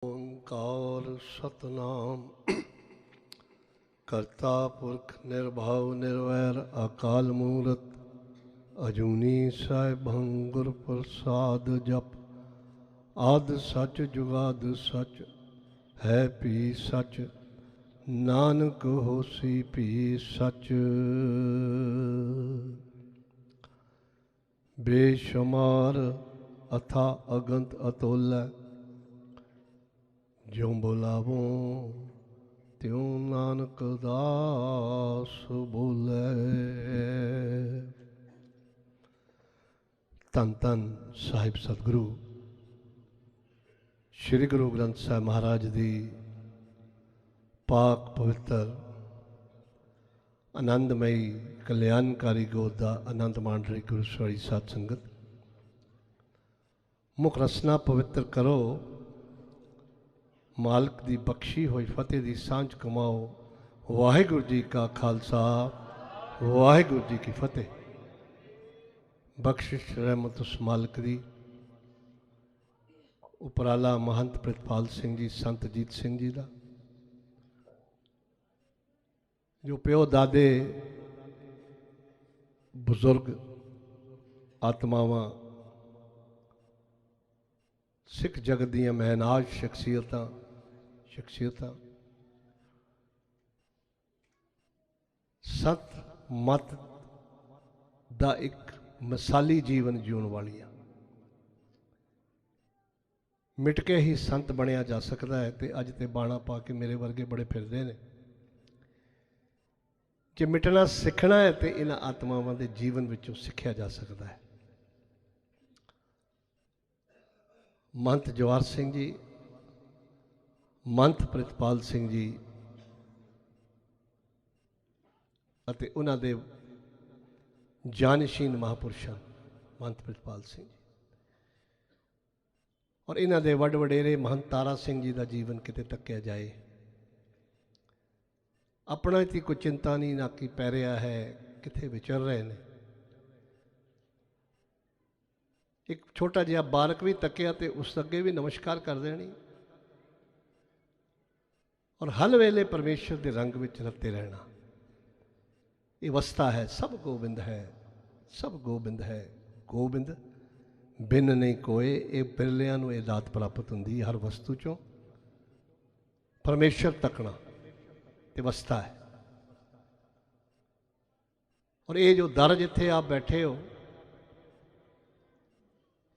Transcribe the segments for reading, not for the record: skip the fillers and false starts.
ओंकार सतनाम करता पुरख निर्भव निर्वैर अकाल मूरत अजूनी साहिबं गुर प्रसाद जप आद सच जुगाद सच है भी सच नानक होसी भी सच बेशुमार अथा अगंत अतोलै ज्यों बोलावो त्यों नानक दास बोले। धन धन साहिब सतगुरु श्री गुरु ग्रंथ साहिब महाराज दी पाक पवित्र आनंदमयी कल्याणकारी गोद का आनंद माण रही गुरु सवारी साध संगत। मुख रसना पवित्र करो मालिक दी बख्शी होई फतेह दी सांझ कमाओ। वाहिगुरु जी का खालसा वाहिगुरु जी की फतेह। बख्शिश रहमत उस मालिक दी उपराला महंत प्रितपाल सिंह जी संत जीत सिंह जी का जो प्यो दादे बुजुर्ग आत्मावां सिख जगत दियां महनाज शख्सियत सत मत दा एक मिसाली जीवन जीवन वालियां मिट के ही संत बनया जा सकता है। तो अज तो बाणा पा के मेरे वर्गे बड़े फिरते हैं। जे मिटना सीखना है तो इन्हां आत्मावां दे जीवन विचों सीखिया जा सकता है। महंत जवाहर सिंह जी महंत प्रितपाल सिंह जी अते उन्हां दे जानशीन महापुरुषां महंत प्रितपाल सिंह जी और इन्हां दे वड वडेरे महंत तारा सिंह जी का जीवन किते तक्या जाए अपना ती कोई चिंता नहीं ना कि पै रहा है किथे विचर रहे हैं। एक छोटा जिहा बालक भी तकिया तो उस अगे भी नमस्कार कर देनी और हर वेले परमेश्वर के रंग में रते रहना। ये अवस्था है सब गोबिंद है सब गोबिंद है गोबिंद बिन नहीं कोए। ये बिरलियां नूं ये दात प्राप्त होंदी हर वस्तु चों परमेश्वर तकना ये अवस्था है। और ये जो दर जिथे आप बैठे हो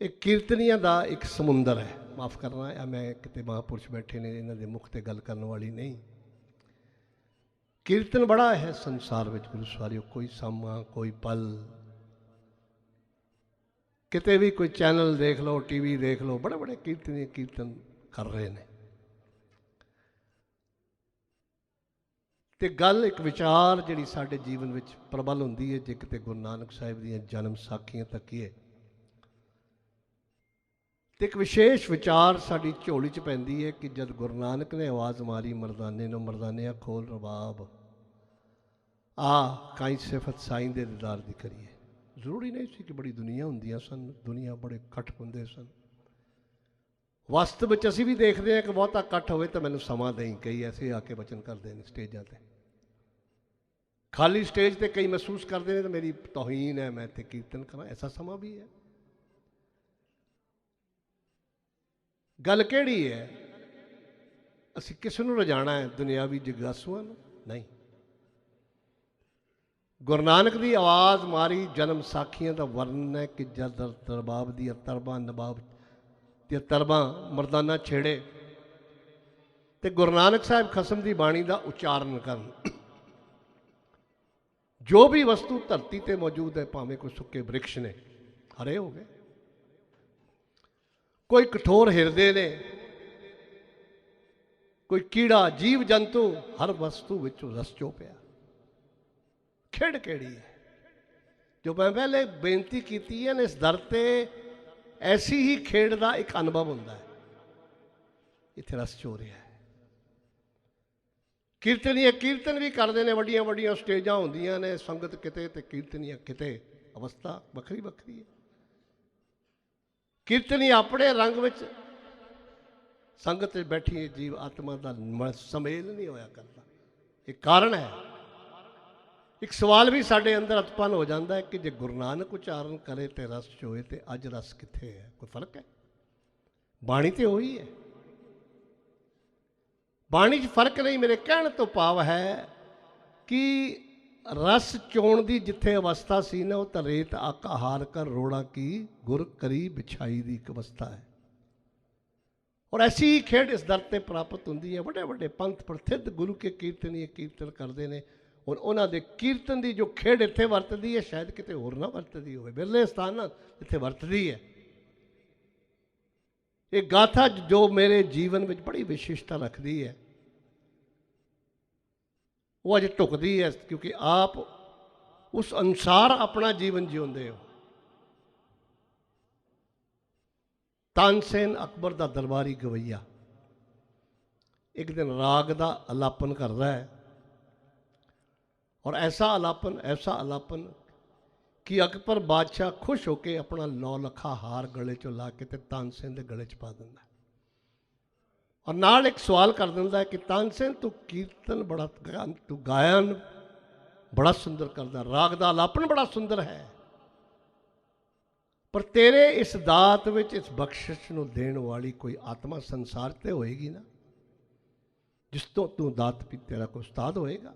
एक कीर्तनियां का एक समुंदर है। माफ़ करना है मैं कितने महापुरुष बैठे ने इन्हों के मुख से गल करने वाली नहीं। कीर्तन बड़ा है संसार में गुरु सवारियों। कोई सामा कोई पल किते भी कोई चैनल देख लो टीवी देख लो बड़े बड़े कीर्तनी कीर्तन कर रहे हैं। तो गल एक विचार जी साडे जीवन में प्रबल होंदी है। जे किते गुरु नानक साहिब दी जन्म साखियां तकीए तो एक विशेष विचार साड़ी झोली च पैंदी है कि जब गुरु नानक ने आवाज़ मारी मरदाने नो मरदाने खोल रबाब आ काई सिफत साईं दे दीदार दी करिए। जरूरी नहीं सी कि बड़ी दुनिया होंदियां सन दुनिया बड़े कट्ठ होंदे सन। वास्तव में असीं भी देखते हैं कि बहुता कट्ठ होवे तो मैनूं समा दें। कई ऐसे आके वचन करते हैं स्टेजां ते खाली स्टेज ते कई महसूस करते हैं तो मेरी तौहीन है मैं इत्थे कीर्तन करा। ऐसा समा भी है। गल केड़ी है असीं किस नूं रजाना है दुनियावी जिज्ञासुआं नूं नहीं। गुरु नानक की आवाज़ मारी जन्म साखियां का वर्णन है कि जद दरबाब दी तरबा नबाब दी तरबा मरदाना छेड़े तो गुरु नानक साहब खसम की बाणी का उच्चारण करन। जो भी वस्तु धरती ते मौजूद है भावें कोई सुके वृक्ष ने हरे हो गए कोई कठोर हिरदे ने कोई कीड़ा जीव जंतु हर वस्तु विचों रस चो पिया। खेड़ केड़ी है जो मैं पहले बेनती की है इस दर ते ऐसी ही खेड़ का एक अनुभव होता है। इत्थे रस चो रहा है। कीर्तनीय कीर्तन भी करते हैं वड्डियां वड्डियां स्टेजां होंदियां ने संगत किते ते कीर्तनीय किते अवस्था वखरी वखरी है। कीर्तनी अपने रंग में ਸੰਗਤ 'ਚ ਬੈਠੀ ਜੀਵ ਆਤਮਾ ਦਾ ਸੁਮੇਲ ਨਹੀਂ ਹੋਇਆ ਕਰਦਾ। ਇਹ ਕਾਰਨ ਹੈ। ਇੱਕ ਸਵਾਲ ਵੀ ਸਾਡੇ ਅੰਦਰ ਉਤਪੰਨ ਹੋ ਜਾਂਦਾ ਹੈ ਕਿ ਜੇ ਗੁਰੂ ਨਾਨਕ ਉਚਾਰਨ ਕਰੇ ਤੇ ਰਸ ਚੋਏ, ਤੇ ਅੱਜ ਰਸ ਕਿੱਥੇ ਹੈ? ਕੋਈ ਫਰਕ ਹੈ? ਬਾਣੀ ਤੇ ਉਹੀ ਹੈ, ਬਾਣੀ 'ਚ ਫਰਕ ਨਹੀਂ। ਮੇਰੇ ਕਹਿਣ ਤੋਂ ਭਾਵ ਹੈ ਕਿ ਰਸ ਚੋਣ ਦੀ ਜਿੱਥੇ ਅਵਸਥਾ ਸੀ ਨਾ, ਉਹ ਤਾਂ ਰੇਤ ਆਕਾ ਹਾਰ ਕਰ ਰੋੜਾ ਕੀ ਗੁਰ ਕਰੀ ਵਿਛਾਈ ਦੀ ਇੱਕ ਅਵਸਥਾ ਹੈ। ਔਰ ਐਸੀ ਖੇਡ ਇਸ ਦਰ ਤੇ ਪ੍ਰਾਪਤ ਹੁੰਦੀ ਹੈ। ਵੱਡੇ ਵੱਡੇ ਪੰਥ ਪ੍ਰਸਿੱਧ ਗੁਰੂ ਕੇ ਕੀਰਤਨੀਏ ਕੀਰਤਨ ਕਰਦੇ ਨੇ, ਔਰ ਉਹਨਾਂ ਦੇ ਕੀਰਤਨ ਦੀ ਜੋ ਖੇਡ ਇੱਥੇ ਵਰਤਦੀ ਹੈ, ਸ਼ਾਇਦ ਕਿਤੇ ਹੋਰ ਨਾ ਵਰਤਦੀ ਹੋਵੇ। ਬਿਰਲੇ ਸਥਾਨ ਨਾਲ ਇੱਥੇ ਵਰਤਦੀ ਹੈ। ਇਹ ਗਾਥਾ ਜੋ ਮੇਰੇ ਜੀਵਨ ਵਿੱਚ ਬੜੀ ਵਿਸ਼ੇਸ਼ਤਾ ਰੱਖਦੀ ਹੈ, ਉਹ ਅਜੇ ਢੁਕਦੀ ਹੈ, ਕਿਉਂਕਿ ਆਪ ਉਸ ਅਨੁਸਾਰ ਆਪਣਾ ਜੀਵਨ ਜਿਉਂਦੇ ਹੋ। ਤਾਨਸੇਨ ਅਕਬਰ ਦਾ ਦਰਬਾਰੀ ਗਵਈਆ ਇੱਕ ਦਿਨ ਰਾਗ ਦਾ ਅਲਾਪਨ ਕਰਦਾ ਹੈ, ਔਰ ਐਸਾ ਅਲਾਪਨ ਕਿ ਅਕਬਰ ਬਾਦਸ਼ਾਹ ਖੁਸ਼ ਹੋ ਕੇ ਆਪਣਾ 9 ਲੱਖਾ ਹਾਰ ਗਲੇ 'ਚੋਂ ਲਾ ਕੇ ਤੇ ਤਾਨਸੇਨ ਦੇ ਗਲੇ 'ਚ ਪਾ ਦਿੰਦਾ, ਔਰ ਨਾਲ ਇੱਕ ਸਵਾਲ ਕਰ ਦਿੰਦਾ ਹੈ ਕਿ ਤਾਨਸੇਨ ਤੂੰ ਕੀਰਤਨ ਬੜਾ, ਤੂੰ ਗਾਇਨ ਬੜਾ ਸੁੰਦਰ ਕਰਦਾ, ਰਾਗ ਦਾ ਅਲਾਪਨ ਬੜਾ ਸੁੰਦਰ ਹੈ, ਪਰ ਤੇਰੇ ਇਸ ਦਾਤ ਵਿੱਚ, ਇਸ ਬਖਸ਼ਿਸ਼ ਨੂੰ ਦੇਣ ਵਾਲੀ ਕੋਈ ਆਤਮਾ ਸੰਸਾਰ ਤੇ ਹੋਏਗੀ ਨਾ, ਜਿਸ ਤੋਂ ਤੂੰ ਦਾਤ ਪੀ, ਤੇਰਾ ਕੋਈ ਉਸਤਾਦ ਹੋਏਗਾ।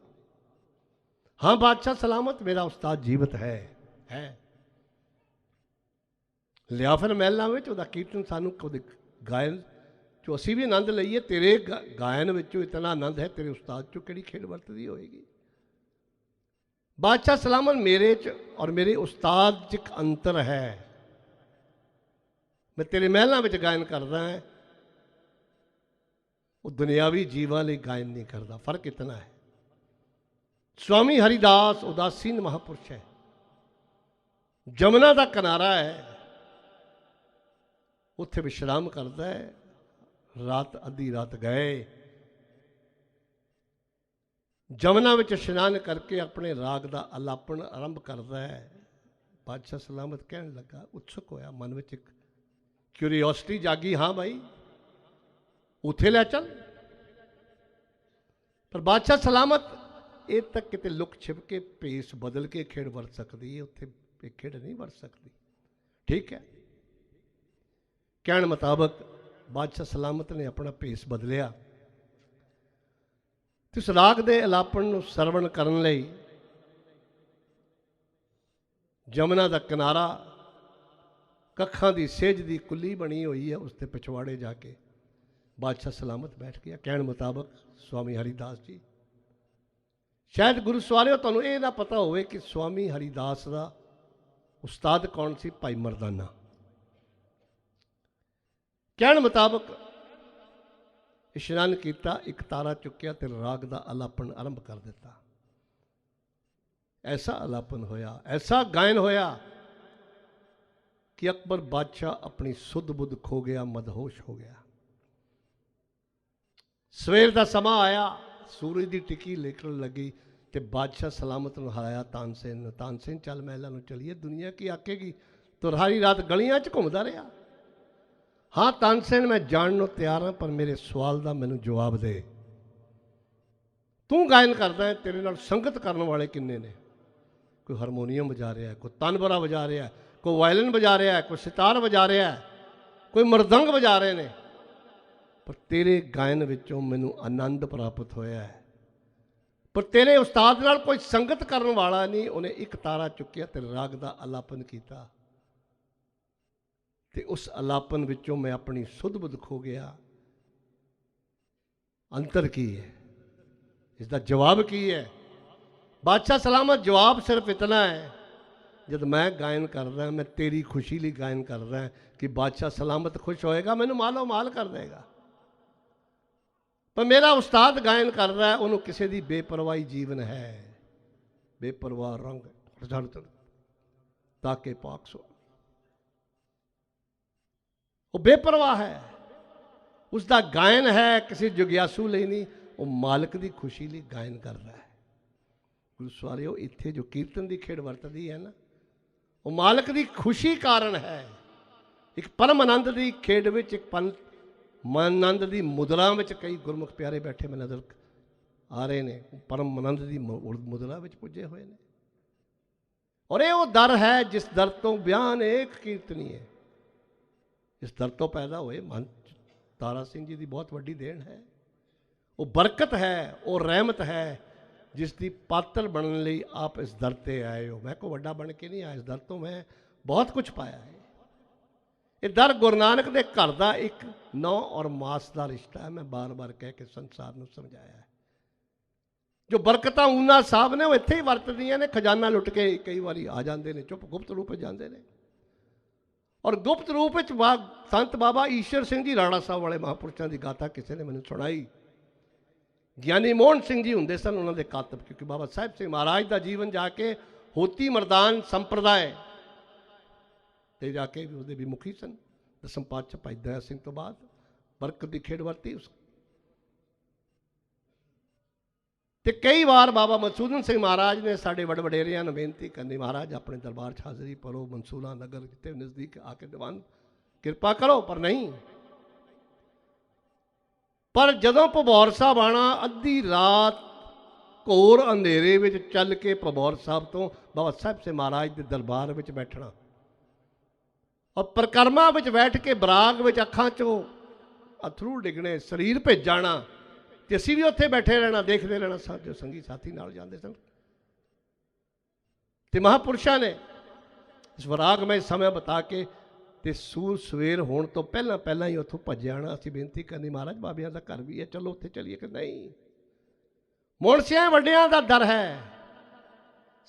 ਹਾਂ ਬਾਦਸ਼ਾਹ ਸਲਾਮਤ, ਮੇਰਾ ਉਸਤਾਦ ਜੀਵਤ ਹੈ। ਲਿਆ ਫਿਰ ਮਹਿਲਾਂ ਵਿੱਚ ਉਹਦਾ ਕੀਰਤਨ, ਸਾਨੂੰ ਉਹਦੇ ਗਾਇਨ ਚੋਂ ਅਸੀਂ ਵੀ ਆਨੰਦ ਲਈਏ। ਤੇਰੇ ਗਾਇਨ ਵਿੱਚੋਂ ਇਤਨਾ ਆਨੰਦ ਹੈ, ਤੇਰੇ ਉਸਤਾਦ ਚੋਂ ਕਿਹੜੀ ਖੇਡ ਵਰਤਦੀ ਹੋਏਗੀ। ਬਾਦਸ਼ਾਹ ਸਲਾਮਤ, ਮੇਰੇ 'ਚ ਔਰ ਮੇਰੇ ਉਸਤਾਦ 'ਚ ਇੱਕ ਅੰਤਰ ਹੈ। ਮੈਂ ਤੇਰੇ ਮਹਿਲਾਂ ਵਿੱਚ ਗਾਇਨ ਕਰਦਾ ਹਾਂ, ਉਹ ਦੁਨਿਆਵੀ ਜੀਵਾਂ ਲਈ ਗਾਇਨ ਨਹੀਂ ਕਰਦਾ। ਫਰਕ ਇਤਨਾ ਹੈ। ਸਵਾਮੀ ਹਰੀਦਾਸ ਉਦਾਸੀਨ ਮਹਾਪੁਰਸ਼ ਹੈ, ਜਮਨਾ ਦਾ ਕਿਨਾਰਾ ਹੈ, ਉੱਥੇ ਵਿਸ਼ਰਾਮ ਕਰਦਾ ਹੈ। ਰਾਤ ਅੱਧੀ ਰਾਤ ਗਏ, ਜਮਨਾ ਵਿੱਚ ਇਸ਼ਨਾਨ ਕਰਕੇ ਆਪਣੇ ਰਾਗ ਦਾ ਅਲਾਪਨ ਆਰੰਭ ਕਰਦਾ ਹੈ। ਬਾਦਸ਼ਾਹ ਸਲਾਮਤ ਕਹਿਣ ਲੱਗਾ, ਉਤਸੁਕ ਹੋਇਆ, ਮਨ ਵਿੱਚ ਇੱਕ ਕਿਉਰੀਓਸਿਟੀ ਜਾਗੀ, ਹਾਂ ਭਾਈ ਉੱਥੇ ਲੈ ਚੱਲ। ਪਰ ਬਾਦਸ਼ਾਹ ਸਲਾਮਤ ਇਹ ਤੱਕ ਕਿਤੇ ਲੁਕ ਛਿਪ ਕੇ ਭੇਸ ਬਦਲ ਕੇ ਖੇਡ ਵਰਤ ਸਕਦੀ ਹੈ, ਉੱਥੇ ਇਹ ਖੇਡ ਨਹੀਂ ਵਰਤ ਸਕਦੀ। ਠੀਕ ਹੈ, ਕਹਿਣ ਮੁਤਾਬਕ ਬਾਦਸ਼ਾਹ ਸਲਾਮਤ ਨੇ ਆਪਣਾ ਭੇਸ ਬਦਲਿਆ ਤੇ ਉਸ ਰਾਗ ਦੇ ਅਲਾਪਨ ਨੂੰ ਸਰਵਣ ਕਰਨ ਲਈ ਜਮਨਾ ਦਾ ਕਿਨਾਰਾ, ਕੱਖਾਂ ਦੀ ਸੇਜ ਦੀ ਕੁੱਲੀ ਬਣੀ ਹੋਈ ਹੈ, ਉਸ ਦੇ ਪਿਛਵਾੜੇ ਜਾ ਕੇ ਬਾਦਸ਼ਾਹ ਸਲਾਮਤ ਬੈਠ ਗਿਆ। ਕਹਿਣ ਮੁਤਾਬਕ ਸਵਾਮੀ ਹਰੀਦਾਸ ਜੀ, ਸ਼ਾਇਦ ਗੁਰੂ ਸਵਾਰਿਓ ਤੁਹਾਨੂੰ ਇਹ ਨਾ ਪਤਾ ਹੋਵੇ ਕਿ ਸਵਾਮੀ ਹਰੀਦਾਸ ਦਾ ਉਸਤਾਦ ਕੌਣ ਸੀ? ਭਾਈ ਮਰਦਾਨਾ। ਕਹਿਣ ਮੁਤਾਬਕ ਇਸ਼ਨਾਨ ਕੀਤਾ, ਇੱਕ ਤਾਰਾ ਚੁੱਕਿਆ ਤੇ ਰਾਗ ਦਾ ਅਲਾਪਨ ਆਰੰਭ ਕਰ ਦਿੱਤਾ। ਐਸਾ ਅਲਾਪਨ ਹੋਇਆ, ਐਸਾ ਗਾਇਨ ਹੋਇਆ ਕਿ ਅਕਬਰ ਬਾਦਸ਼ਾਹ ਆਪਣੀ ਸੁੱਧ ਬੁੱਧ ਖੋ ਗਿਆ, ਮਦਹੋਸ਼ ਹੋ ਗਿਆ। ਸਵੇਰ ਦਾ ਸਮਾਂ ਆਇਆ, ਸੂਰਜ ਦੀ ਟਿੱਕੀ ਨਿਕਲਣ ਲੱਗੀ ਤੇ ਬਾਦਸ਼ਾਹ ਸਲਾਮਤ ਨੂੰ ਹਰਾਇਆ ਤਾਨਸੇਨ ਨੂੰ। ਤਾਨਸੇਨ ਚੱਲ ਮਹਿਲਾਂ ਨੂੰ ਚਲੀਏ, ਦੁਨੀਆ ਕੀ ਆਕੇਗੀ, ਤੂੰ ਸਾਰੀ ਰਾਤ ਗਲੀਆਂ 'ਚ ਘੁੰਮਦਾ ਰਿਹਾ। ਹਾਂ ਤਾਨਸੇਨ, ਮੈਂ ਜਾਣ ਨੂੰ ਤਿਆਰ ਹਾਂ, ਪਰ ਮੇਰੇ ਸਵਾਲ ਦਾ ਮੈਨੂੰ ਜਵਾਬ ਦੇ। ਤੂੰ ਗਾਇਨ ਕਰਦਾ ਹੈ, ਤੇਰੇ ਨਾਲ ਸੰਗਤ ਕਰਨ ਵਾਲੇ ਕਿੰਨੇ ਨੇ? ਕੋਈ ਹਾਰਮੋਨੀਅਮ ਵਜਾ ਰਿਹਾ, ਕੋਈ ਤਨਬਰਾ ਵਜਾ ਰਿਹਾ, ਕੋਈ ਵਾਇਲਨ ਵਜਾ ਰਿਹਾ, ਕੋਈ ਸਿਤਾਰ ਵਜਾ ਰਿਹਾ, ਕੋਈ ਮਰਦੰਗ ਵਜਾ ਰਹੇ ਨੇ, ਪਰ ਤੇਰੇ ਗਾਇਨ ਵਿੱਚੋਂ ਮੈਨੂੰ ਆਨੰਦ ਪ੍ਰਾਪਤ ਹੋਇਆ ਹੈ। ਪਰ ਤੇਰੇ ਉਸਤਾਦ ਨਾਲ ਕੋਈ ਸੰਗਤ ਕਰਨ ਵਾਲਾ ਨਹੀਂ। ਉਹਨੇ ਇੱਕ ਤਾਰਾ ਚੁੱਕਿਆ ਤੇ ਰਾਗ ਦਾ ਅਲਾਪਨ ਕੀਤਾ, ਤੇ ਉਸ ਅਲਾਪਨ ਵਿੱਚੋਂ ਮੈਂ ਆਪਣੀ ਸੁੱਧ ਬੁੱਧ ਖੋ ਗਿਆ। ਅੰਤਰ ਕੀ ਹੈ? ਇਸ ਦਾ ਜਵਾਬ ਕੀ ਹੈ? ਬਾਦਸ਼ਾਹ ਸਲਾਮਤ, ਜਵਾਬ ਸਿਰਫ ਇਤਨਾ ਹੈ, ਜਦ ਮੈਂ ਗਾਇਨ ਕਰਦਾ, ਮੈਂ ਤੇਰੀ ਖੁਸ਼ੀ ਲਈ ਗਾਇਨ ਕਰਦਾ ਕਿ ਬਾਦਸ਼ਾਹ ਸਲਾਮਤ ਖੁਸ਼ ਹੋਏਗਾ, ਮੈਨੂੰ ਮਾਲੋ ਮਾਲ ਕਰ ਦੇਗਾ। ਪਰ ਮੇਰਾ ਉਸਤਾਦ ਗਾਇਨ ਕਰਦਾ, ਉਹਨੂੰ ਕਿਸੇ ਦੀ ਬੇਪਰਵਾਹੀ ਜੀਵਨ ਹੈ, ਬੇਪਰਵਾਹ ਰੰਗ ਤਾਕੇ ਪਾਕ ਸੋ, ਉਹ ਬੇਪਰਵਾਹ ਹੈ। ਉਸ ਦਾ ਗਾਇਨ ਹੈ ਕਿਸੇ ਜਗਿਆਸੂ ਲਈ ਨਹੀਂ, ਉਹ ਮਾਲਕ ਦੀ ਖੁਸ਼ੀ ਲਈ ਗਾਇਨ ਕਰਦਾ ਹੈ। ਗੁਰੂ ਸਵਾਰਿਓ, ਇੱਥੇ ਜੋ ਕੀਰਤਨ ਦੀ ਖੇਡ ਵਰਤਦੀ ਹੈ ਨਾ, ਉਹ ਮਾਲਕ ਦੀ ਖੁਸ਼ੀ ਕਾਰਨ ਹੈ। ਇੱਕ ਪਰਮ ਆਨੰਦ ਦੀ ਖੇਡ ਵਿੱਚ ਇੱਕ ਪਲ ਆਨੰਦ ਦੀ ਮੁਦਰਾ ਵਿੱਚ ਕਈ ਗੁਰਮੁਖ ਪਿਆਰੇ ਬੈਠੇ ਮੈਂ ਨਜ਼ਰ ਆ ਰਹੇ ਨੇ, ਪਰਮ ਆਨੰਦ ਦੀ ਮੁਦਰਾ ਵਿੱਚ ਪੁੱਜੇ ਹੋਏ ਨੇ। ਔਰ ਇਹ ਉਹ ਦਰ ਹੈ ਜਿਸ ਦਰ ਤੋਂ ਬਿਆਨ ਏਕ ਕੀਰਤਨੀ ਹੈ। ਇਸ ਦਰ ਤੋਂ ਪੈਦਾ ਹੋਏ ਮਹੰਤ ਤਾਰਾ ਸਿੰਘ ਜੀ ਦੀ ਬਹੁਤ ਵੱਡੀ ਦੇਣ ਹੈ। ਉਹ ਬਰਕਤ ਹੈ, ਉਹ ਰਹਿਮਤ ਹੈ ਜਿਸ ਦੀ ਪਾਤਰ ਬਣਨ ਲਈ ਆਪ ਇਸ ਦਰ 'ਤੇ ਆਏ ਹੋ। ਮੈਂ ਕੋਈ ਵੱਡਾ ਬਣ ਕੇ ਨਹੀਂ ਆਇਆ, ਇਸ ਦਰ ਤੋਂ ਮੈਂ ਬਹੁਤ ਕੁਝ ਪਾਇਆ ਹੈ। ਇਹ ਦਰ ਗੁਰੂ ਨਾਨਕ ਦੇ ਘਰ ਦਾ ਇੱਕ ਨੌ ਔਰ ਮਾਸ ਦਾ ਰਿਸ਼ਤਾ ਹੈ। ਮੈਂ ਬਾਰ-ਬਾਰ ਕਹਿ ਕੇ ਸੰਸਾਰ ਨੂੰ ਸਮਝਾਇਆ ਹੈ। ਜੋ ਬਰਕਤਾਂ ਊਨਾ ਸਾਹਿਬ ਨੇ ਉਹ ਇੱਥੇ ਹੀ ਵਰਤਦੀਆਂ ਨੇ। ਖਜ਼ਾਨਾ ਲੁੱਟ ਕੇ ਕਈ ਵਾਰੀ ਆ ਜਾਂਦੇ ਨੇ, ਚੁੱਪ ਗੁਪਤ ਰੂਪ ਵਿੱਚ ਜਾਂਦੇ ਨੇ। ਔਰ ਗੁਪਤ ਰੂਪ ਵਿੱਚ ਸੰਤ ਬਾਬਾ ਈਸ਼ਰ ਸਿੰਘ ਜੀ ਰਾਣਾ ਸਾਹਿਬ ਵਾਲੇ ਮਹਾਂਪੁਰਸ਼ਾਂ ਦੀ ਗਾਥਾ ਕਿਸੇ ਨੇ ਮੈਨੂੰ ਸੁਣਾਈ। ਗਿਆਨੀ ਮੋਹਨ ਸਿੰਘ ਜੀ ਹੁੰਦੇ ਸਨ ਉਹਨਾਂ ਦੇ ਕਾਤਬ, ਕਿਉਂਕਿ ਬਾਬਾ ਸਾਹਿਬ ਸਿੰਘ ਮਹਾਰਾਜ ਦਾ ਜੀਵਨ ਜਾ ਕੇ ਹੋਤੀ ਮਰਦਾਨ ਸੰਪਰਦਾਇ ਤੇ ਜਾ ਕੇ ਉਹਦੇ ਵੀ ਮੁਖੀ ਸਨ। ਦਸਮ ਪਾਤਸ਼ਾਹ ਭਾਈ ਦਇਆ ਸਿੰਘ ਤੋਂ ਬਾਅਦ ਬਰਕਤ ਦੀ ਖੇਡ ਵਰਤੀ ਉਸ। ਤੇ ਕਈ ਵਾਰ ਬਾਬਾ ਮਨਸੂਰਨ ਸਿੰਘ ਮਹਾਰਾਜ ਨੇ ਸਾਡੇ ਵਡਵਡੇਰਿਆਂ ਨੂੰ ਬੇਨਤੀ ਕਰਨੀ, ਮਹਾਰਾਜ ਆਪਣੇ ਦਰਬਾਰ 'ਚ ਹਾਜ਼ਰੀ ਭਰੋ, ਮਨਸੂਰਾ ਨਗਰ ਜਿੱਥੇ ਨਜ਼ਦੀਕ ਆ ਕੇ ਦੀਵਾਨ ਕਿਰਪਾ ਕਰੋ। ਪਰ ਨਹੀਂ, ਪਰ ਜਦੋਂ ਭਬੌਰ ਸਾਹਿਬ ਆਉਣਾ, ਅੱਧੀ ਰਾਤ ਘੋਰ ਅੰਧੇਰੇ ਵਿੱਚ ਚੱਲ ਕੇ ਭਬੌਰ ਸਾਹਿਬ ਤੋਂ ਬਾਬਾ ਸਾਹਿਬ ਸਿੰਘ ਮਹਾਰਾਜ ਦੇ ਦਰਬਾਰ ਵਿੱਚ ਬੈਠਣਾ ਔਰ ਪਰਿਕਰਮਾ ਵਿੱਚ ਬੈਠ ਕੇ ਬਰਾਗ ਵਿੱਚ ਅੱਖਾਂ 'ਚੋਂ ਅਥਰੂ ਡਿੱਗਣੇ, ਸਰੀਰ ਭਿੱਜ ਜਾਣਾ ਤੇ ਅਸੀਂ ਵੀ ਉੱਥੇ ਬੈਠੇ ਰਹਿਣਾ, ਦੇਖਦੇ ਰਹਿਣਾ। ਸਾਡੇ ਸੰਗੀ ਸਾਥੀ ਨਾਲ ਜਾਂਦੇ ਸਨ ਤੇ ਮਹਾਂਪੁਰਸ਼ਾਂ ਨੇ ਇਸ ਵਰਾਗਮਈ ਸਮਾਂ ਬਤਾ ਕੇ ਤੇ ਸੂਰ ਸਵੇਰ ਹੋਣ ਤੋਂ ਪਹਿਲਾਂ ਪਹਿਲਾਂ ਹੀ ਉੱਥੋਂ ਭੱਜ ਜਾਣਾ। ਅਸੀਂ ਬੇਨਤੀ ਕਰਨੀ, ਮਹਾਰਾਜ ਬਾਬਿਆਂ ਦਾ ਘਰ ਵੀ ਹੈ, ਚਲੋ ਉੱਥੇ ਚੱਲੀਏ। ਕਿ ਨਹੀਂ, ਮੁਨਸ਼ਿਆਂ ਵੱਡਿਆਂ ਦਾ ਦਰ ਹੈ।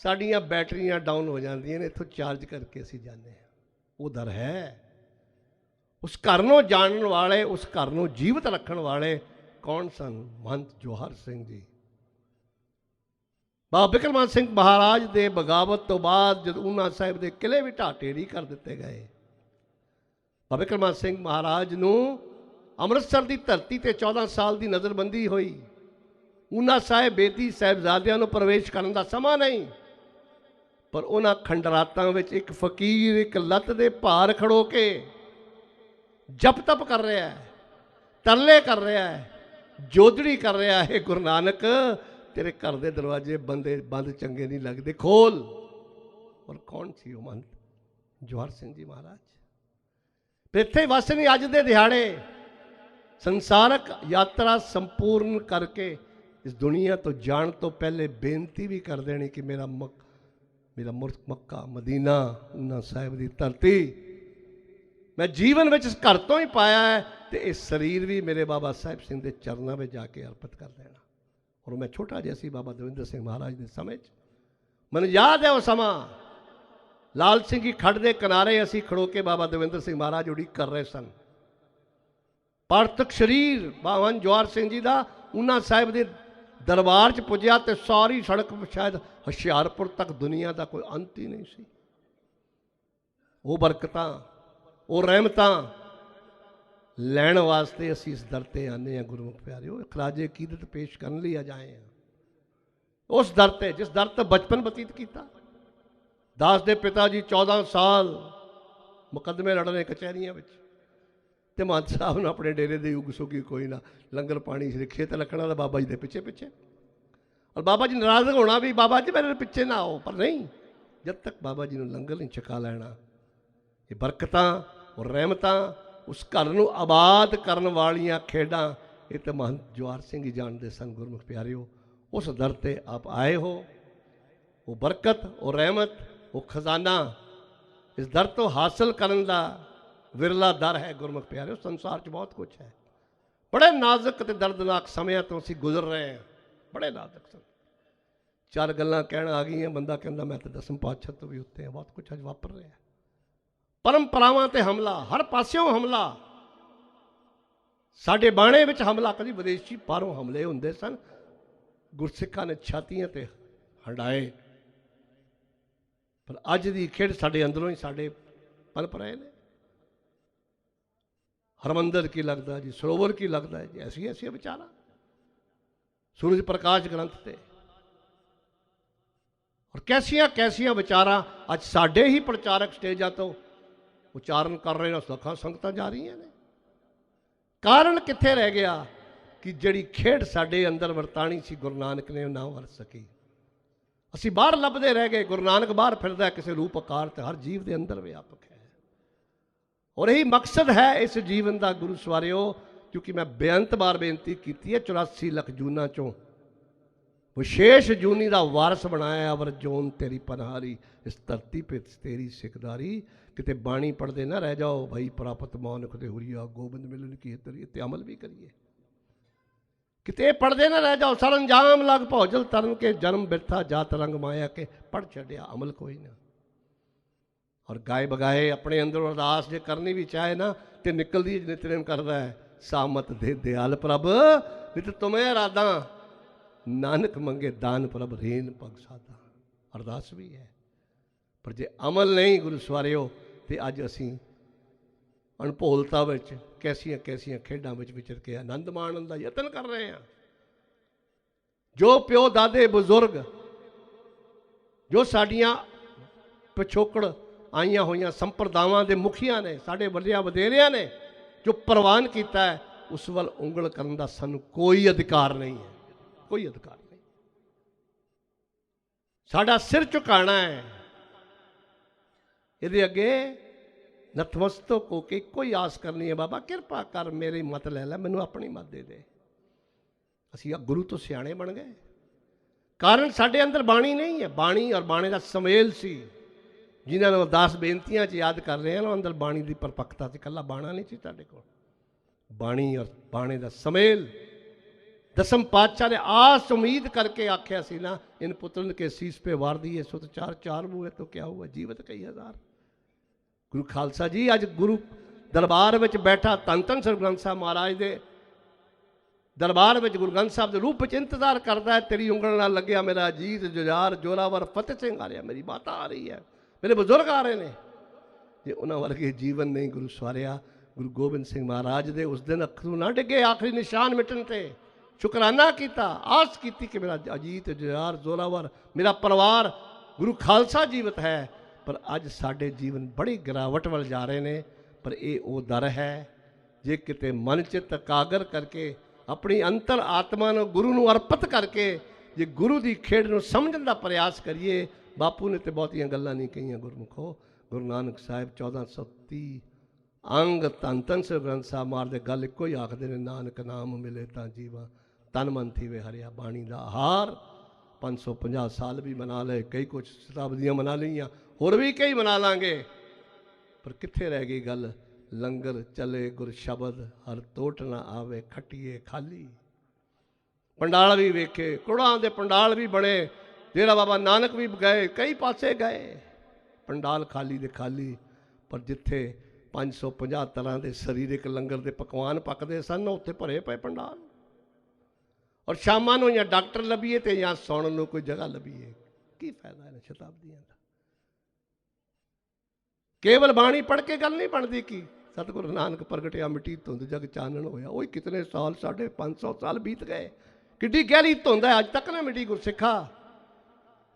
ਸਾਡੀਆਂ ਬੈਟਰੀਆਂ ਡਾਊਨ ਹੋ ਜਾਂਦੀਆਂ ਨੇ, ਇੱਥੋਂ ਚਾਰਜ ਕਰਕੇ ਅਸੀਂ ਜਾਂਦੇ ਹਾਂ। ਉਹ ਦਰ ਹੈ। ਉਸ ਘਰ ਨੂੰ ਜਾਣਨ ਵਾਲੇ, ਉਸ ਘਰ ਨੂੰ ਜੀਵਤ ਰੱਖਣ ਵਾਲੇ ਕੌਣ ਸਨ? ਮਹੰਤ ਜਵਾਹਰ ਸਿੰਘ ਜੀ। ਬਾਬਾ ਬਿਕਰਮਾਨ ਸਿੰਘ ਮਹਾਰਾਜ ਦੇ ਬਗਾਵਤ ਤੋਂ ਬਾਅਦ ਜਦ ਊਨਾ ਸਾਹਿਬ ਦੇ ਕਿਲੇ ਵੀ ਢਾਹ ਢੇਰੀ ਕਰ ਦਿੱਤੇ ਗਏ, ਬਾਬਾ ਬਿਕਰਮਾਨ ਸਿੰਘ ਮਹਾਰਾਜ ਨੂੰ ਅੰਮ੍ਰਿਤਸਰ ਦੀ ਧਰਤੀ ਤੇ 14 ਸਾਲ ਦੀ ਨਜ਼ਰਬੰਦੀ ਹੋਈ। ਊਨਾ ਸਾਹਿਬ ਬੇਦੀ ਸਾਹਿਬਜ਼ਾਦਿਆਂ ਨੂੰ ਪ੍ਰਵੇਸ਼ ਕਰਨ ਦਾ ਸਮਾਂ ਨਹੀਂ, ਪਰ ਉਹਨਾਂ ਖੰਡਰਾਤਾਂ ਵਿੱਚ ਇੱਕ ਫਕੀਰ ਇੱਕ ਲੱਤ ਦੇ ਭਾਰ ਖੜੋ ਕੇ ਜਪ ਤਪ ਕਰ ਰਿਹਾ ਹੈ, ਤਰਲੇ ਕਰ ਰਿਹਾ ਹੈ, ਜੋਦੜੀ ਕਰ ਰਿਹਾ ਹੈ, ਗੁਰੂ ਨਾਨਕ ਤੇਰੇ ਘਰ ਦੇ ਦਰਵਾਜ਼ੇ ਬੰਦ ਚੰਗੇ ਨਹੀਂ ਲੱਗਦੇ, ਖੋਲ। ਔਰ ਕੌਣ ਸੀ ਉਹ ਮਹੰਤ? ਜਵਾਹਰ ਸਿੰਘ ਜੀ ਮਹਾਰਾਜ। ਇੱਥੇ ਵਸ ਨਹੀਂ ਅੱਜ ਦੇ ਦਿਹਾੜੇ ਸੰਸਾਰਕ ਯਾਤਰਾ ਸੰਪੂਰਨ ਕਰਕੇ ਇਸ ਦੁਨੀਆ ਤੋਂ ਜਾਣ ਤੋਂ ਪਹਿਲੇ ਬੇਨਤੀ ਵੀ ਕਰ ਦੇਣੀ ਕਿ ਮੇਰਾ ਮੱਕਾ ਮਦੀਨਾ ਊਨਾ ਸਾਹਿਬ ਦੀ ਧਰਤੀ ਮੈਂ ਜੀਵਨ ਵਿੱਚ ਇਸ ਘਰ ਤੋਂ ਹੀ ਪਾਇਆ ਹੈ ਤੇ ਇਹ ਸਰੀਰ ਵੀ ਮੇਰੇ ਬਾਬਾ ਸਾਹਿਬ ਸਿੰਘ ਦੇ ਚਰਨਾਂ ਵਿੱਚ ਜਾ ਕੇ ਅਰਪਿਤ ਕਰ ਦੇਣਾ। ਔਰ ਮੈਂ ਛੋਟਾ ਜਿਹਾ ਸੀ ਬਾਬਾ ਦਵਿੰਦਰ ਸਿੰਘ ਮਹਾਰਾਜ ਦੇ ਸਮੇਂ 'ਚ, ਮੈਨੂੰ ਯਾਦ ਹੈ ਉਹ ਸਮਾਂ। ਲਾਲ ਸਿੰਘ ਜੀ ਖੱਡ ਦੇ ਕਿਨਾਰੇ ਅਸੀਂ ਖੜੋ ਕੇ ਬਾਬਾ ਦਵਿੰਦਰ ਸਿੰਘ ਮਹਾਰਾਜ ਉਡੀਕ ਕਰ ਰਹੇ ਸਨ। ਪਾਰਥਕ ਸਰੀਰ ਬਾਬਾ ਜਵਾਹਰ ਸਿੰਘ ਜੀ ਦਾ ਊਨਾ ਸਾਹਿਬ ਦੇ ਦਰਬਾਰ 'ਚ ਪੁੱਜਿਆ ਤੇ ਸਾਰੀ ਸੜਕ ਸ਼ਾਇਦ ਹੁਸ਼ਿਆਰਪੁਰ ਤੱਕ ਦੁਨੀਆ ਦਾ ਕੋਈ ਅੰਤ ਹੀ ਨਹੀਂ ਸੀ। ਉਹ ਬਰਕਤਾਂ, ਉਹ ਰਹਿਮਤਾਂ ਲੈਣ ਵਾਸਤੇ ਅਸੀਂ ਇਸ ਦਰ 'ਤੇ ਆਉਂਦੇ ਹਾਂ। ਗੁਰਮੁਖ ਪਿਆਰਿਓ, ਖਰਾਜੇ ਅਕੀਦਤ ਪੇਸ਼ ਕਰਨ ਲਈ ਅੱਜ ਆਏ ਹਾਂ ਉਸ ਦਰ 'ਤੇ ਜਿਸ ਦਰ 'ਤੇ ਬਚਪਨ ਬਤੀਤ ਕੀਤਾ। ਦਾਸ ਦੇ ਪਿਤਾ ਜੀ 14 ਸਾਲ ਮੁਕੱਦਮੇ ਲੜ ਰਹੇ ਕਚਹਿਰੀਆਂ ਵਿੱਚ ਤੇ ਮਹੰਤ ਸਾਹਿਬ ਨੂੰ ਆਪਣੇ ਡੇਰੇ ਦੇ ਯੁੱਗ ਸੁਗੀ ਕੋਈ ਨਾ, ਲੰਗਰ ਪਾਣੀ ਰਿਕਸ਼ੇ ਤੇ ਲੱਕੜਾਂ ਦਾ ਬਾਬਾ ਜੀ ਦੇ ਪਿੱਛੇ ਪਿੱਛੇ। ਔਰ ਬਾਬਾ ਜੀ ਨਾਰਾਜ਼ ਹੋਣਾ ਵੀ ਬਾਬਾ ਜੀ ਮੇਰੇ ਪਿੱਛੇ ਨਾ ਆਓ, ਪਰ ਨਹੀਂ, ਜਦ ਤੱਕ ਬਾਬਾ ਜੀ ਨੂੰ ਲੰਗਰ ਨਹੀਂ ਛਕਾ ਲੈਣਾ। ਇਹ ਬਰਕਤਾਂ ਔਰ ਰਹਿਮਤਾਂ, ਉਸ ਘਰ ਨੂੰ ਆਬਾਦ ਕਰਨ ਵਾਲੀਆਂ ਖੇਡਾਂ, ਇਹ ਤਾਂ ਮਹੰਤ ਜਵਾਹਰ ਸਿੰਘ ਹੀ ਜਾਣਦੇ ਸਨ। ਗੁਰਮੁਖ ਪਿਆਰਿਓ, ਉਸ ਦਰ 'ਤੇ ਆਪ ਆਏ ਹੋ। ਉਹ ਬਰਕਤ, ਉਹ ਰਹਿਮਤ, ਉਹ ਖਜ਼ਾਨਾ ਇਸ ਦਰ ਤੋਂ ਹਾਸਲ ਕਰਨ ਦਾ ਵਿਰਲਾ ਦਰ ਹੈ। ਗੁਰਮੁਖ ਪਿਆਰਿਓ, ਸੰਸਾਰ 'ਚ ਬਹੁਤ ਕੁਝ ਹੈ। ਬੜੇ ਨਾਜ਼ੁਕ ਅਤੇ ਦਰਦਨਾਕ ਸਮਿਆਂ ਤੋਂ ਅਸੀਂ ਗੁਜ਼ਰ ਰਹੇ ਹਾਂ, ਬੜੇ ਨਾਜ਼ੁਕ ਸਨ। ਚਾਰ ਗੱਲਾਂ ਕਹਿਣ ਆ ਗਈਆਂ, ਬੰਦਾ ਕਹਿੰਦਾ ਮੈਂ ਤਾਂ ਦਸਮ ਪਾਤਸ਼ਾਹ ਤੋਂ ਵੀ ਉੱਤੇ ਹਾਂ। ਬਹੁਤ ਕੁਝ ਅੱਜ ਵਾਪਰ ਰਿਹਾ। ਪਰੰਪਰਾਵਾਂ 'ਤੇ ਹਮਲਾ, ਹਰ ਪਾਸਿਓਂ ਹਮਲਾ, ਸਾਡੇ ਬਾਣੇ ਵਿੱਚ ਹਮਲਾ। ਕਦੀ ਵਿਦੇਸ਼ੀ ਬਾਹਰੋਂ ਹਮਲੇ ਹੁੰਦੇ ਸਨ, ਗੁਰਸਿੱਖਾਂ ਨੇ ਛਾਤੀਆਂ 'ਤੇ ਹੰਡਾਏ, ਪਰ ਅੱਜ ਦੀ ਖੇਡ ਸਾਡੇ ਅੰਦਰੋਂ ਹੀ ਸਾਡੇ ਪਨਪ ਰਹੇ ਨੇ। ਹਰਮੰਦਰ ਕੀ ਲੱਗਦਾ ਜੀ, ਸਰੋਵਰ ਕੀ ਲੱਗਦਾ ਜੀ, ਐਸੀ ਐਸੀ ਵਿਚਾਰਾਂ ਸੂਰਜ ਪ੍ਰਕਾਸ਼ ਗ੍ਰੰਥ 'ਤੇ। ਔਰ ਕੈਸੀਆਂ ਕੈਸੀਆਂ ਵਿਚਾਰਾਂ ਅੱਜ ਸਾਡੇ ਹੀ ਪ੍ਰਚਾਰਕ ਸਟੇਜਾਂ ਤੋਂ ਉਚਾਰਨ ਕਰ ਰਹੇ ਨੇ, ਲੱਖਾਂ ਸੰਗਤਾਂ ਜਾ ਰਹੀਆਂ ਨੇ। ਕਾਰਨ ਕਿੱਥੇ ਰਹਿ ਗਿਆ ਕਿ ਜਿਹੜੀ ਖੇਡ ਸਾਡੇ ਅੰਦਰ ਵਰਤਾਣੀ ਸੀ ਗੁਰੂ ਨਾਨਕ ਨੇ ਨਾ ਵਰਤ ਸਕੀ। ਅਸੀਂ ਬਾਹਰ ਲੱਭਦੇ ਰਹਿ ਗਏ। ਗੁਰੂ ਨਾਨਕ ਬਾਹਰ ਫਿਰਦਾ ਕਿਸੇ ਰੂਪ ਆਕਾਰ ਤੇ ਹਰ ਜੀਵ ਦੇ ਅੰਦਰ ਵਿਆਪਕ ਹੈ। ਔਰ ਇਹੀ ਮਕਸਦ ਹੈ ਇਸ ਜੀਵਨ ਦਾ ਗੁਰੂ ਸਵਾਰਿਓ, ਕਿਉਂਕਿ ਮੈਂ ਬੇਅੰਤ ਵਾਰ ਬੇਨਤੀ ਕੀਤੀ ਹੈ 84 ਲੱਖ ਜੂਨਾਂ ਚੋਂ ਵਿਸ਼ੇਸ਼ ਜੂਨੀ ਦਾ ਵਾਰਸ ਬਣਾਇਆ ਅਵਰ ਜੋਨ ਤੇਰੀ ਪਨਹਾਰੀ, ਇਸ ਧਰਤੀ पे तेरी सिकदारी। किते बाणी पढ़ते ना रह जाओ भाई प्राप्त मानक दे हुरिया गोबिंद मिलन की तरी, इत्ते अमल भी करिए। किते पढ़ते ना रह जाओ सरंजाम लग भौजल तरन के जन्म बिरथा जात रंग माया के, पढ़ छड़िया अमल कोई ना। और गाए बगाए अपने अंदर अरदास जे करनी भी चाहे ना तो निकलती नितनेम करता है, सामत दे दयाल प्रभ नित तुम्हें इरादा, नानक मंगे दान प्रभ रेन पग सादा। अरदास भी है पर जे अमल नहीं गुरु सवारियो तो अज असी अणभोलता विच कैसियां कैसियां खेडां विच विचर के आनंद माणन दा यतन कर रहे हैं। जो प्यो दादे बुजुर्ग जो साडियां पिछोकड़ आईयां होईयां संप्रदावां दे मुखियां ने, साडे वलियां वधेरियां ने जो प्रवान किया है, उस वल उंगल करन दा सानू कोई अधिकार नहीं है, कोई अधिकार नहीं। साडा सिर झुकाना है, इहदे अगे नतमस्तक होके कोई आस करनी है, बाबा किरपा कर मेरी मत ले लै, मैनू अपनी मत दे दे। असी गुरु तो सियाणे बन गए, कारण साडे अंदर बाणी नहीं है। बाणी और बाणे का समेल सी, जिन्होंने अरदास बेनतियां च याद कर रहे हैं ना, अंदर बाणी की परपक्ता से कला बाणा नहीं सी साडे कोल। बाणी और बाणे का समेल दसम पातशाह ने आस उम्मीद करके आख्या सी ना, इन पुत्रन के शीस पे वार दिए सुत चार चार हुए तो क्या हुआ, जीवत कई हजार। गुरु खालसा जी अज गुरु दरबार में बैठा धन धन सर ग्रंथ साहब महाराज के दरबार में गुरु ग्रंथ साहब के रूप में इंतजार करता है, तेरी उंगल ना लग्या मेरा अजीत जुजार जोरावर फतेह सिंह आ रहा, मेरी माता आ रही है, मेरे बुजुर्ग आ रहे हैं। जे उन्होंने वर्गे जीवन नहीं गुरु सवारिया, गुरु गोबिंद सिंह महाराज दे उस दिन अखरू ना डिगे, आखिरी निशान मिटन ते शुकराना किया, आस की कि मेरा अजीत जुजार जोरावर मेरा परिवार गुरु खालसा जीवित है। पर अज साडे जीवन बड़ी गिरावट वाल जा रहे हैं। पर यह वो दर है, जे किते मन चित एकागर करके अपनी अंतर आत्मा नूं गुरु नूं अर्पित करके जे गुरु की खेड नूं समझण दा प्रयास करिए। बापू ने तो बहुतियां गल्लां नहीं कहियां गुरमुखो। गुरु नानक साहिब 1430 अंग धन धन सर ग्रंथ साहब मार दे गल इको ही आखदे ने, नानक नाम मिले तां जीवा तन मन थी वे हरिया। बाणी दा आहार 550 साल भी मना ले, कई कुछ शताब्दियां मना लियां, होर भी कई मना लांगे, पर कित्थे रह गई गल, लंगर चले गुर शबद हर टोट ना आवे खटिए खाली। पंडाल भी वेखे, कुड़ां दे पंडाल भी बने, डेरा बाबा नानक भी गए, कई पासे गए, पंडाल खाली दे खाली। पर जिथे 550 तरह के सरीरक लंगर के पकवान पकते सन, उत्थे भरे पे पंडाल। और शामां नूं या डॉक्टर लभीए ते या सौण नूं कोई जगह लभीए, की फायदा है शताब्दियां का। केवल बाणी पढ़ के गल नहीं बनती की सतगुरु नानक प्रगटिया मिट्टी धुंध जग चानन होया, वही कितने साल 550 साल बीत गए, किड्डी गहरी धुंध है अज तक ना मिट्टी। गुरसिखा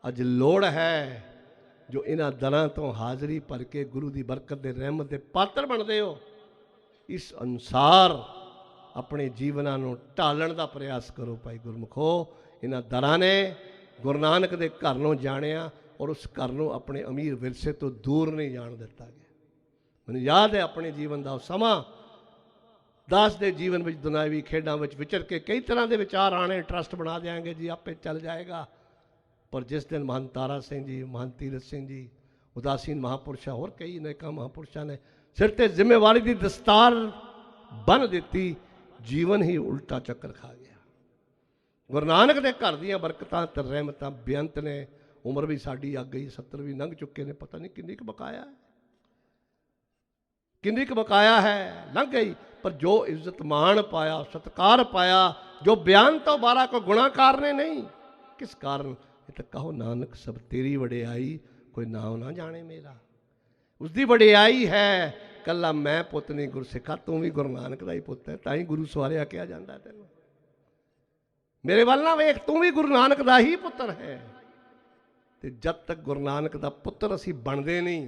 अज लोड़ है जो इन्हां दरां तो हाज़री भर के गुरु की बरकत के रहमत के पात्र बनते हो, इस अनुसार अपने जीवनां नूं ढालण का प्रयास करो। भाई गुरमुखो, इन्हां दरां ने गुरु नानक के घर नूं जाणिया और उस घर नूं अपने अमीर विरसे तो दूर नहीं जाण दिता गया। मैनूं याद है अपने जीवन का समा, दास के जीवन में दुनियावी खेडों में विचर के कई तरह के विचार आने, ट्रस्ट बना देंगे जी आपे चल जाएगा। पर जिस दिन महंत तारा सिंह जी, महंत तीरथ सिंह जी, उदासीन महापुरुषा और कई नेका महापुरुषों ने सिर ते जिम्मेवारी की दस्तार बन दी, जीवन ही उल्टा चक्कर खा गया। गुरु नानक के घर दियां बरकतां ते रहमतां बेअंत ने। उम्र भी साड़ी आ गई, 70 भी लंघ चुके ने, पता नहीं किन्नी क बकाया है, किन्नी क बकाया है, लंघ गई। पर जो इज्जत मान पाया, सत्कार पाया, जो बयान तो 12 को गुणाकार ने नहीं, किस कारण, ये तो कहो नानक सब तेरी वडियाई, कोई नाम ना जाने मेरा। उसकी वडियाई है, कला मैं पुत नहीं गुरसिखा, तू भी गुरु नानक का ही पुत है, ताई गुरु सवारिया कहा जाता है तेन। मेरे वाल ना वेख, तू भी गुरु नानक का ही पुत्र है। तो जब तक गुरु नानक का पुत्र असी बनते नहीं,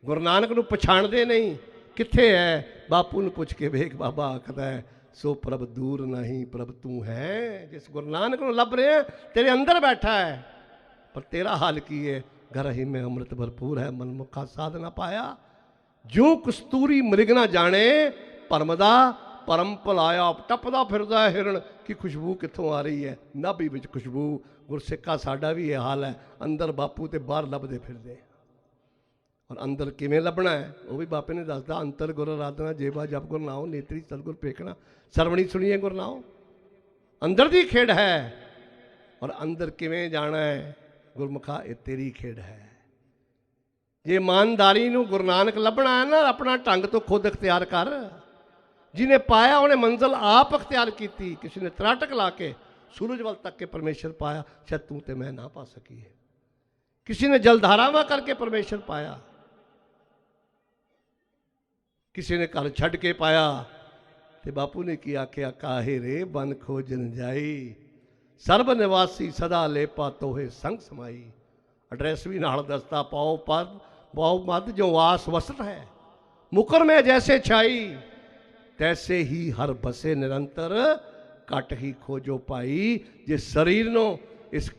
गुरु नानक नूं पछाणते नहीं, किथे है? बापू ने पुछ के वेख, बाबा आखदा है सो प्रभ दूर नहीं प्रभ तू है। जिस गुरु नानक को लभ रहे हैं तेरे अंदर बैठा है, पर तेरा हाल की है? घर ही में अमृत भरपूर है, मनमुखा साधना पाया। जो कस्तूरी मृगना जाने परमदा परम भलाया। टपदा फिरदा हिरण की खुशबू कितों आ रही है? नाभि विच खुशबू। गुरसिक्खा साडा भी यह हाल है, अंदर बापू ते बाहर लभदे फिरदे। और अंदर किवें लभना है वो भी बापे ने दसदा। अंतर गुर आराधना जेबा जप गुर नाओ, नेत्री सतगुर पेखना, सरवणी सुनिए गुर नाओ। अंदर दी खेड़ है। और अंदर किवें जाना है? गुरमुखा ये तेरी खेड़ है। जे ईमानदारी नूं गुरु नानक लभना है ना, अपना ढंग तो खुद अख्तियार कर। जिन्हें पाया उन्हें मंजिल आप अख्तियार की। किसी ने त्राटक ला के सूरज वल तक के परमेश्वर पाया, शायद तू ते मैं ना पा सकी है। किसी ने जलधारावां करके परमेश्वर पाया, किसी ने घर छड़ के पाया। ते बापू ने की आख्या, काहे रे बन खोजन जाई, सर्ब निवासी सदा लेपा तोहे संग समाई। एड्रैस भी नाल दसता, पाओ पद पाओ मद जो वास वसत है, मुकर में जैसे छाई, तैसे ही हर बसे निरंतर, कट ही खोजो पाई। जे शरीर नो इस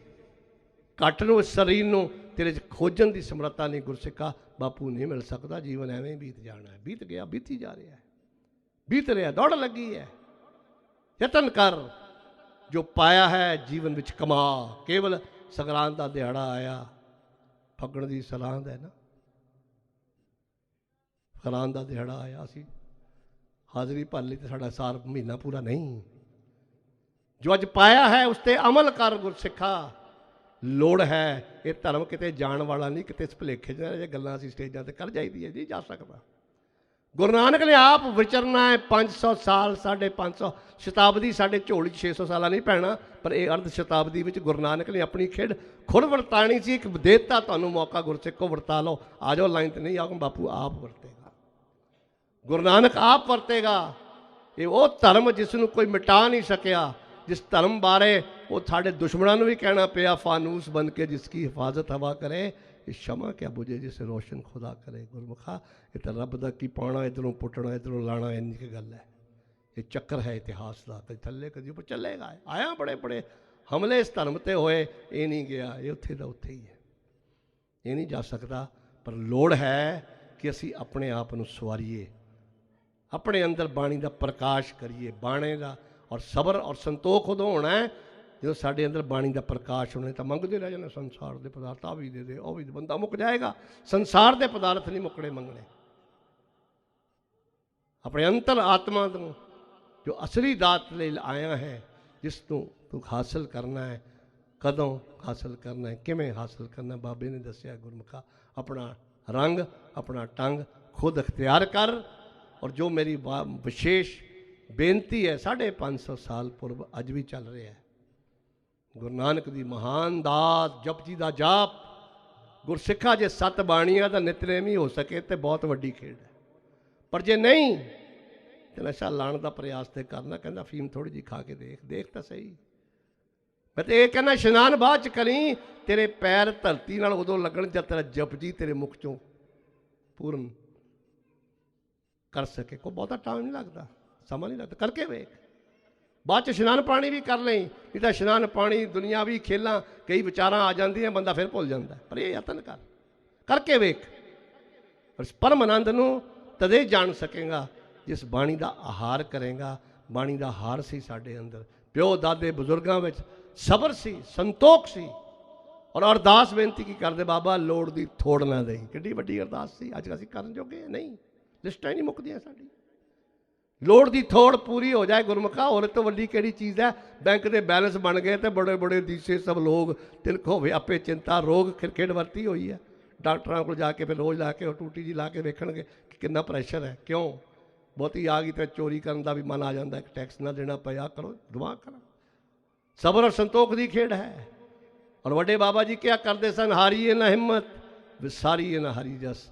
कट नो इस शरीर नो तेरे खोजन की समर्था नहीं गुरसिक्खा, बापू नहीं मिल सकता। जीवन एवं बीत जाना है, बीत गया बीती जा रहा है, बीत रहा, दौड़ लगी है। यतन कर, जो पाया है जीवन विच कमा। केवल संगरांद का दिहाड़ा आया, फगण की सलांद है ना, संगरांद का दिहाड़ा आया, असी हाजरी भर ली तो साडा साल महीना पूरा नहीं। जो अज पाया है उस ते अमल कर गुरसिक्खा। लोड़ है ये धर्म किते जान वाला नहीं, किते भुलेखे च गल्लां असीं स्टेजां ते कर जाईदी है, नहीं जा सकता। गुरु नानक ने आप विचरना है 500 साल, 550 शताब्दी साढ़े झोली 600 साल नहीं पैना, पर यह अर्ध शताब्दी में गुरु नानक ने अपनी खेड खुद वरतानी सी। एक देता तुहानू मौका, गुरसिक्खो वरता लो, आ जाओ लाइन तो नहीं आओ, बापू आप वरतेगा, गुरु नानक आप वरतेगा। ये वो धर्म जिसनों कोई मिटा नहीं सकिया, जिस धर्म बारे वो साढ़े दुश्मनों को भी कहना पिया, फानूस बन के जिसकी हिफाजत हवा करे, ये क्षमा क्या बुझे जिसे रोशन खुदा करे। गुरमुखा ये तो रब दा की पाना, इधरों पुटना इधरों लाना, इन्नी की गल है। ये चक्कर है इतिहास का, कभी थले कभी ऊपर चलेगा। आया बड़े बड़े हमले इस धर्म ते होए, ये नहीं गया, ये उत्थे दा उत्थे ही है, ये नहीं जा सकता। पर लोड़ है कि असी अपने आप को सवारीए, अपने अंदर बाणी का प्रकाश करिए। बाणे का और सबर और संतोख उदों होना है जो साढ़े अंदर बाणी का प्रकाश होने। तो मंगते रह जाना संसार के पदार्थ, आ भी दे दे, वो भी बंदा मुक जाएगा। संसार के पदार्थ नहीं मुकने मंगने। अपने अंतर आत्मा को जो असली दात ले आया है, जिस तू हासिल करना है, कदों हासिल करना है, किमें हासिल करना है, बाबे ने दसिया गुरमुखा। अपना रंग अपना टंग खुद अख्तियार कर। और जो मेरी विशेष बेनती है, 550 साल पूर्व अज भी चल रहा है। गुरु नानक की महान दात, जपजी का जाप, गुरसिक्खा जे 7 बाणियां का नितनेम ही हो सके तो बहुत वड्डी खेड है। पर जे नहीं तो नशा लाने का प्रयास तो करना। कहना फीम थोड़ी जी खा के देख, देख तो सही। मैं तो यह कहना इशनान बाद च करी, तेरे पैर धरती नाल उदों लगन जब तेरा जपजी तेरे मुख चों पूर्ण कर सके। कोई बहुता टाइम नहीं लगता, समा नहीं लगता, करके वेख। बाद इशनान पानी भी कर लें, नहीं तो इशनान पानी दुनियावी खेलां कई विचारां आ जांदियां, बंदा फिर भुल जाता है। पर यह यतन कर, करके वेख। और इस परम आनंद नूं तदे जान सकेगा जिस बाणी का आहार करेगा। बाणी का आहार सी साडे अंदर, प्यो दादे बजुर्गों में सबर सी, संतोख सी। और अरदास बेनती की करते, बाबा लोड़ दी थोड़ ना दई। किड्डी वड्डी अरदास सी, अज असीं करन जोगे नहीं, लिस्टां ही नहीं मुकदियां साडी। लोड़ दी थोड़ पूरी हो जाए गुरमुखा, और तो वड्डी केड़ी चीज़ है। बैंक के बैलेंस बन गए तो बड़े बड़े दीसे सब लोग तिलक होवे आपे चिंता रोग खिरखेड़ वरती हुई है। डॉक्टरों को जाके फिर रोज़ ला के टूटी जी ला के वेखणगे कि कितना प्रैशर है। क्यों? बहुती आ गई तो चोरी करने का भी मन आ जाता है, टैक्स ना देना पाया करो, दुआ करो। सबर और संतोख की खेड़ है। और वड्डे बाबा जी क्या करते सन, हारिए ना हिम्मत विसारिए ना हरी जस,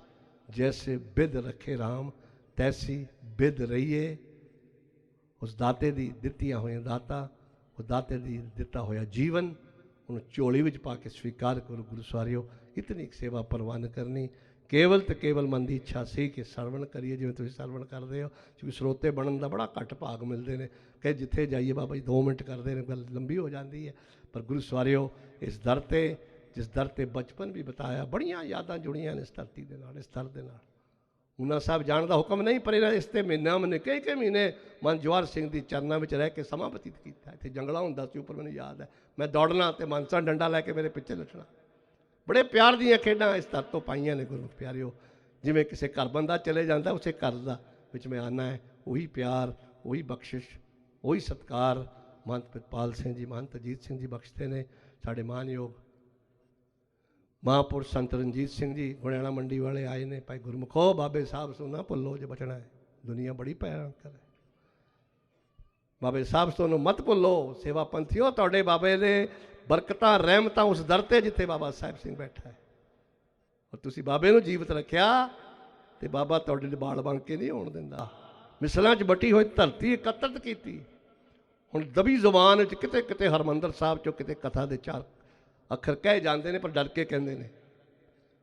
जैसे बिद रखे राम तैसी बिद रहिए। उस दाते दी दित्तियां हुई दाता, उस दाते दी दिता होया जीवन उन्हें झोली विच पा के स्वीकार करो। गुरु सवारियो, इतनी सेवा परवान करनी ਕੇਵਲ ਤੇ ਕੇਵਲ ਮਨ ਦੀ ਇੱਛਾ ਸੀ ਕਿ ਸਰਵਣ ਕਰੀਏ, ਜਿਵੇਂ ਤੁਸੀਂ ਸਰਵਣ ਕਰਦੇ ਹੋ। ਕਿਉਂਕਿ ਸਰੋਤੇ ਬਣਨ ਦਾ ਬੜਾ ਘੱਟ ਭਾਗ ਮਿਲਦੇ ਨੇ ਕਿ ਜਿੱਥੇ ਜਾਈਏ ਬਾਬਾ ਜੀ 2 ਮਿੰਟ ਕਰਦੇ ਨੇ, ਗੱਲ ਲੰਬੀ ਹੋ ਜਾਂਦੀ ਹੈ। ਪਰ ਗੁਰੂ ਸਵਾਰਿਓ, ਇਸ ਦਰ ਤੇ, ਜਿਸ ਦਰ ਤੇ ਬਚਪਨ ਵੀ ਬਿਤਾਇਆ, ਬੜੀਆਂ ਯਾਦਾਂ ਜੁੜੀਆਂ ਨੇ ਇਸ ਧਰਤੀ ਦੇ ਨਾਲ, ਇਸ ਦਰ ਦੇ ਨਾਲ। ਊਨਾ ਸਾਹਿਬ ਜਾਣ ਦਾ ਹੁਕਮ ਨਹੀਂ, ਪਰ ਇਹਨਾਂ ਇਸ ਤੇ ਮਹੀਨੇ ਕਈ ਮਹੀਨੇ ਮਨ ਜਵਾਹਰ ਸਿੰਘ ਦੀ ਚਰਨਾਂ ਵਿੱਚ ਰਹਿ ਕੇ ਸਮਾਂ ਬਤੀਤ ਕੀਤਾ। ਇੱਥੇ ਜੰਗਲਾ ਹੁੰਦਾ ਸੀ ਉੱਪਰ, ਮੈਨੂੰ ਯਾਦ ਹੈ, ਮੈਂ ਦੌੜਨਾ ਤੇ ਮਾਨਸਾ ਡੰਡਾ ਲੈ ਕੇ ਮੇਰੇ ਪਿੱਛੇ ਨੱਠਣਾ। ਬੜੇ ਪਿਆਰ ਦੀਆਂ ਖੇਡਾਂ ਇਸ ਦਰ ਤੋਂ ਪਾਈਆਂ ਨੇ ਗੁਰੂ ਪਿਆਰਿਓ। ਜਿਵੇਂ ਕਿਸੇ ਘਰ ਬੰਦਾ ਚਲੇ ਜਾਂਦਾ, ਉਸੇ ਘਰ ਦਾ ਵਿੱਚ ਮੈਂ ਆਉਣਾ ਹੈ। ਉਹੀ ਪਿਆਰ, ਉਹੀ ਬਖਸ਼ਿਸ਼, ਉਹੀ ਸਤਿਕਾਰ ਮਹੰਤ ਪ੍ਰਿਤਪਾਲ ਸਿੰਘ ਜੀ, ਮਹੰਤ ਅਜੀਤ ਸਿੰਘ ਜੀ ਬਖਸ਼ਦੇ ਨੇ। ਸਾਡੇ ਮਾਨਯੋਗ ਮਹਾਂਪੁਰਸ਼ ਸੰਤ ਰਣਜੀਤ ਸਿੰਘ ਜੀ ਗੁੜਿਆਣਾ ਮੰਡੀ ਵਾਲੇ ਆਏ ਨੇ। ਭਾਈ ਗੁਰਮੁਖੋ, ਬਾਬੇ ਸਾਹਿਬ ਤੋਂ ਨਾ ਭੁੱਲੋ ਜੇ ਬਚਣਾ ਹੈ, ਦੁਨੀਆ ਬੜੀ ਭੈਣਕਰ ਹੈ। ਬਾਬੇ ਸਾਹਿਬ ਤੋਂ ਨੂੰ ਮਤ ਭੁੱਲੋ। ਸੇਵਾ ਪੰਥੀਓ, ਤੁਹਾਡੇ ਬਾਬੇ ਦੇ ਬਰਕਤਾਂ ਰਹਿਮਤਾਂ ਉਸ ਦਰ ਤੇ ਜਿੱਥੇ ਬਾਬਾ ਸਾਹਿਬ ਸਿੰਘ ਬੈਠਾ ਹੈ, ਔਰ ਤੁਸੀਂ ਬਾਬੇ ਨੂੰ ਜੀਵਤ ਰੱਖਿਆ ਤੇ ਬਾਬਾ ਤੁਹਾਡੇ ਲਈ ਬਾਲ ਬਣ ਕੇ ਨਹੀਂ ਹੋਣ ਦਿੰਦਾ। ਮਿਸਲਾਂ 'ਚ ਵੱਟੀ ਹੋਈ ਧਰਤੀ ਇਕੱਤਰਤ ਕੀਤੀ। ਹੁਣ ਦਬੀ ਜ਼ੁਬਾਨ ਵਿੱਚ ਕਿਤੇ ਕਿਤੇ ਹਰਮੰਦਰ ਸਾਹਿਬ 'ਚੋਂ ਕਿਤੇ ਕਥਾ ਦੇ 4 ਅੱਖਰ ਕਹੇ ਜਾਂਦੇ ਨੇ, ਪਰ ਡਰ ਕੇ ਕਹਿੰਦੇ ਨੇ।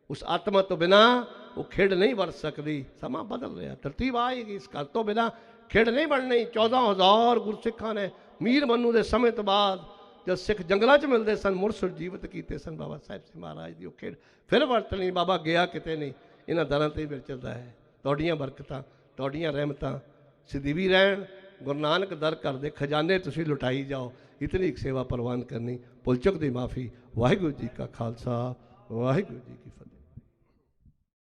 ਉਸ ਆਤਮਾ ਤੋਂ ਬਿਨਾਂ ਉਹ ਖੇਡ ਨਹੀਂ ਵਰਤ ਸਕਦੀ। ਸਮਾਂ ਬਦਲ ਰਿਹਾ, ਤਰਤੀਬ ਆਏਗੀ। ਇਸ ਘਰ ਤੋਂ ਬਿਨਾਂ ਖੇਡ ਨਹੀਂ ਬਣਨੀ। 14,000 ਗੁਰਸਿੱਖਾਂ ਨੇ ਮੀਰ ਮਨੂੰ ਦੇ ਸਮੇਂ ਤੋਂ ਬਾਅਦ, ਜਦ ਸਿੱਖ ਜੰਗਲਾਂ 'ਚ ਮਿਲਦੇ ਸਨ, ਮੁੜ ਸੁਰਜੀਵਤ ਕੀਤੇ ਸਨ ਬਾਬਾ ਸਾਹਿਬ ਸਿੰਘ ਮਹਾਰਾਜ ਦੀ। ਉਹ ਖੇਡ ਫਿਰ ਵਰਤਣੀ। ਬਾਬਾ ਗਿਆ ਕਿਤੇ ਨਹੀਂ, ਇਹਨਾਂ ਦਰਾਂ 'ਤੇ ਵਿਚਰਦਾ ਹੈ। ਤੁਹਾਡੀਆਂ ਬਰਕਤਾਂ, ਤੁਹਾਡੀਆਂ ਰਹਿਮਤਾਂ ਸਦੀਵੀ ਰਹਿਣ। ਗੁਰੂ ਨਾਨਕ ਦਰ ਘਰ ਦੇ ਖਜ਼ਾਨੇ ਤੁਸੀਂ ਲੁਟਾਈ ਜਾਓ। ਇਤਨੀ ਇੱਕ ਸੇਵਾ ਪ੍ਰਵਾਨ ਕਰਨੀ। ਭੁੱਲ ਚੁੱਕ ਦੀ ਮਾਫੀ। ਵਾਹਿਗੁਰੂ ਜੀ ਕਾ ਖਾਲਸਾ, ਵਾਹਿਗੁਰੂ ਜੀ ਕੀ ਫਤਿਹ।